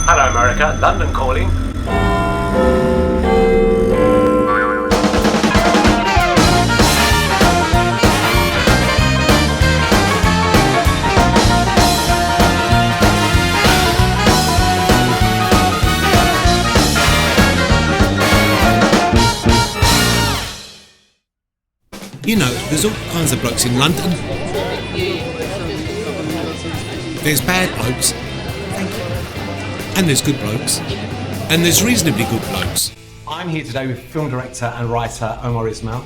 Hello America, London calling. You know, there's all kinds of blokes in London. There's bad blokes, and there's good blokes, and there's reasonably good blokes. I'm here today with film director and writer Omar Ismail,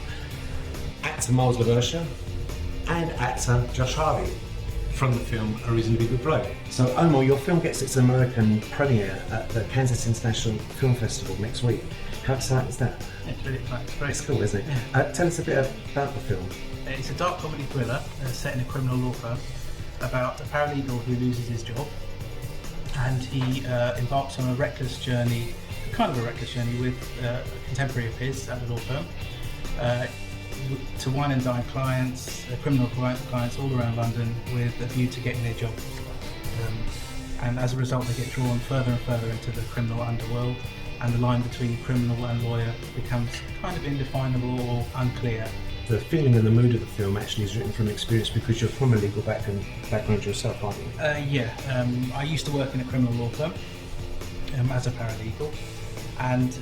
actor Versha, and actor Josh Harvey from the film A Reasonably Good Bloke. So Omar, your film gets its American premiere at the Kansas International Film Festival next week. How exciting is that? It's really fun. It's very cool, isn't it? Yeah. Tell us a bit about the film. It's a dark comedy thriller set in a criminal law firm about a paralegal who loses his job, and he embarks on a reckless journey, with a contemporary of his at the law firm to wine and dine clients, criminal clients all around London with a view to getting their jobs. And as a result, they get drawn further and further into the criminal underworld, and the line between criminal and lawyer becomes kind of indefinable or unclear. The feeling and the mood of the film actually is written from experience because you're from a legal background yourself, aren't you? I used to work in a criminal law firm as a paralegal, and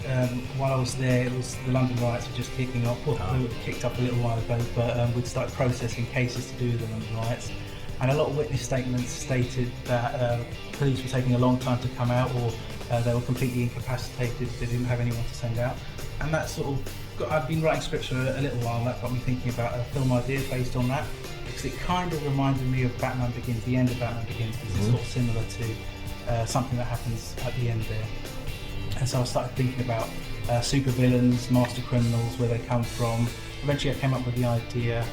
while I was there, the London riots were just kicking off. Well, they were kicked up a little while ago, but we'd started processing cases to do with the London riots, and a lot of witness statements stated that police were taking a long time to come out, or they were completely incapacitated, they didn't have anyone to send out. And that sort of, I've been writing scripts for a little while, and that got me thinking about a film idea based on that, because it kind of reminded me of Batman Begins, the end of Batman Begins, because it's sort of similar to something that happens at the end there. And so I started thinking about supervillains, master criminals, where they come from. Eventually I came up with the idea,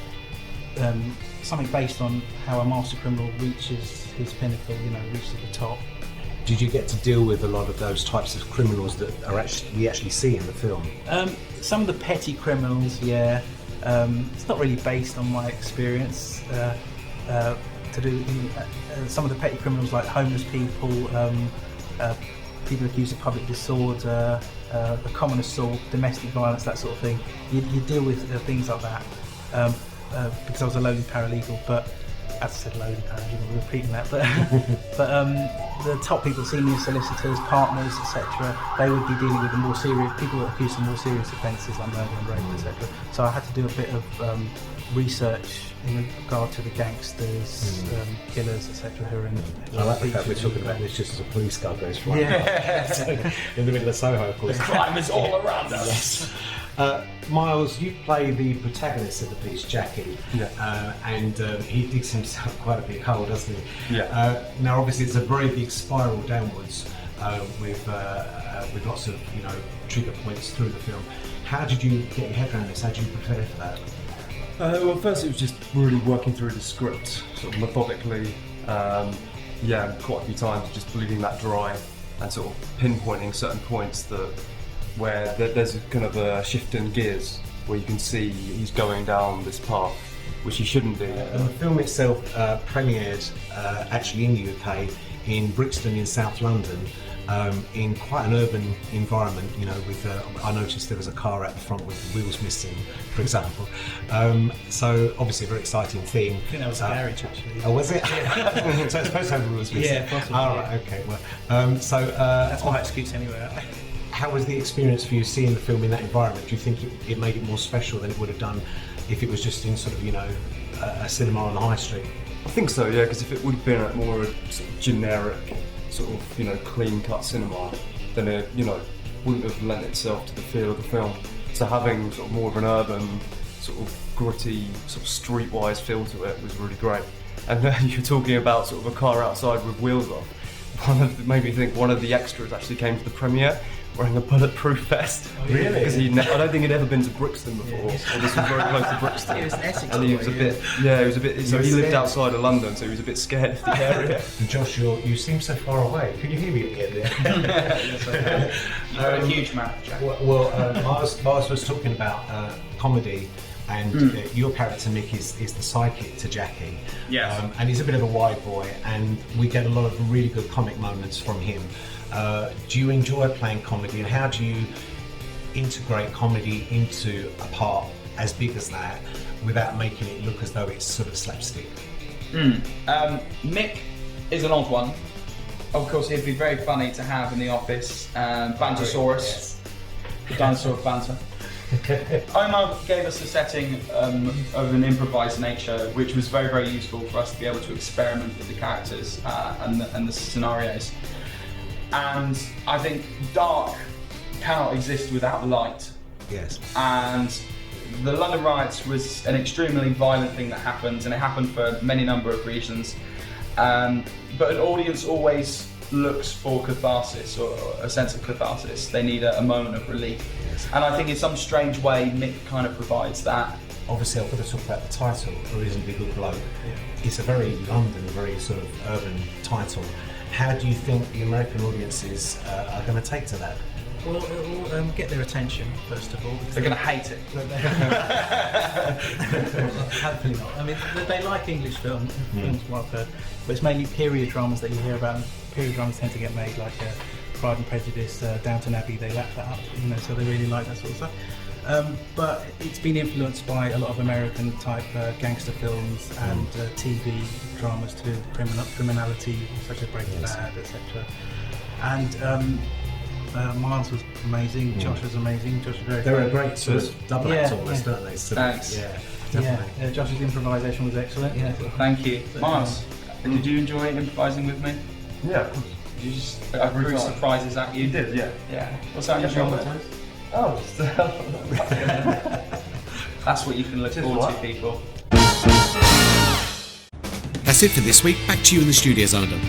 something based on how a master criminal reaches his pinnacle, reaches the top. Did you get to deal with a lot of those types of criminals that we actually see in the film? Some of the petty criminals, yeah. It's not really based on my experience. Some of the petty criminals, like homeless people, people accused of public disorder, the common assault, domestic violence, that sort of thing. You deal with things like that. Because I was a lowly paralegal, but as I said, lowly paralegal, I'm repeating that. But the top people, senior solicitors, partners, etc., they would be dealing with the more serious people that accused of more serious offences like murder and rape, etc. So I had to do a bit of research in regard to the gangsters, killers, etc. who are in. I like the fact we're talking about this just as a police car goes flying. Yeah. So, in the middle of Soho, of course. Crime is all around us. Miles, you play the protagonist of the piece, Jackie, and he digs himself quite a big hole, doesn't he? Yeah. Now, obviously, it's a very big spiral downwards with lots of trigger points through the film. How did you get your head around this? How did you prepare for that? Well, first it was just really working through the script, sort of methodically. Quite a few times, just bleeding that dry and sort of pinpointing certain points where there's a kind of a shift in gears where you can see he's going down this path, which he shouldn't be. The film itself premiered actually in the UK in Crixton in South London, in quite an urban environment, with I noticed there was a car out the front with wheels missing, for example. So obviously a very exciting theme. I think that was a garage actually. Oh, was it? So it's supposed to have wheels missing? Yeah, possibly. Oh, right, okay. Well, that's my excuse anyway. How was the experience for you seeing the film in that environment? Do you think it made it more special than it would have done if it was just in sort of, a cinema on the high street? I think so, yeah, because if it would have been a more sort of generic, sort of, clean-cut cinema, then it, wouldn't have lent itself to the feel of the film. So having sort of more of an urban, sort of gritty, sort of streetwise feel to it was really great. And you were talking about sort of a car outside with wheels off. It made me think one of the extras actually came to the premiere wearing a bulletproof vest. Oh, really? Because I don't think he'd ever been to Crixton before. Yeah, this was very close to Crixton. It was Essex. And he was a bit. So he lived outside of London, so he was a bit scared of the area. And Josh, you seem so far away. Can you hear me again there? Yes, I can. You've got a huge mouth, Jack. Well, Mars was talking about comedy and your character Mick is the sidekick to Jackie. Yes. And he's a bit of a wide boy, and we get a lot of really good comic moments from him. Do you enjoy playing comedy, and how do you integrate comedy into a part as big as that without making it look as though it's sort of slapstick? Mick is an odd one. Of course, he'd be very funny to have in the office. Bantosaurus, the dinosaur of banter. Omar gave us a setting of an improvised nature, which was very, very useful for us to be able to experiment with the characters and the scenarios. And I think dark cannot exist without light. Yes. And the London riots was an extremely violent thing that happened, and it happened for many number of reasons. But an audience always looks for catharsis, or a sense of catharsis. They need a moment of relief. Yes. And I think in some strange way, Mick kind of provides that. Obviously, I've got to talk about the title, A Reasonably Good Bloke. It's a very London, very sort of urban title. How do you think the American audiences are going to take to that? Well, it will get their attention, first of all. They're going to hate it. Hopefully not. I mean, they like English films, from what I've heard, but it's mainly period dramas that you hear about. And period dramas tend to get made, like Pride and Prejudice, Downton Abbey. They lap that up, so they really like that sort of stuff. But it's been influenced by a lot of American type gangster films and TV dramas to do with criminality, such as Breaking Bad, etc. And Miles was amazing. Josh was amazing. Josh was very. They're funny. a great sort of double act almost, aren't they? So, Thanks. Yeah, definitely. Josh's improvisation was excellent. Yeah. Thank you. Miles, did you enjoy improvising with me? Yeah, of course. Did you just threw surprises at you? You did, yeah. Yeah. What's that on your shoulder? Oh, That's what you can look forward to, people. That's it for this week. Back to you in the studio, Xander.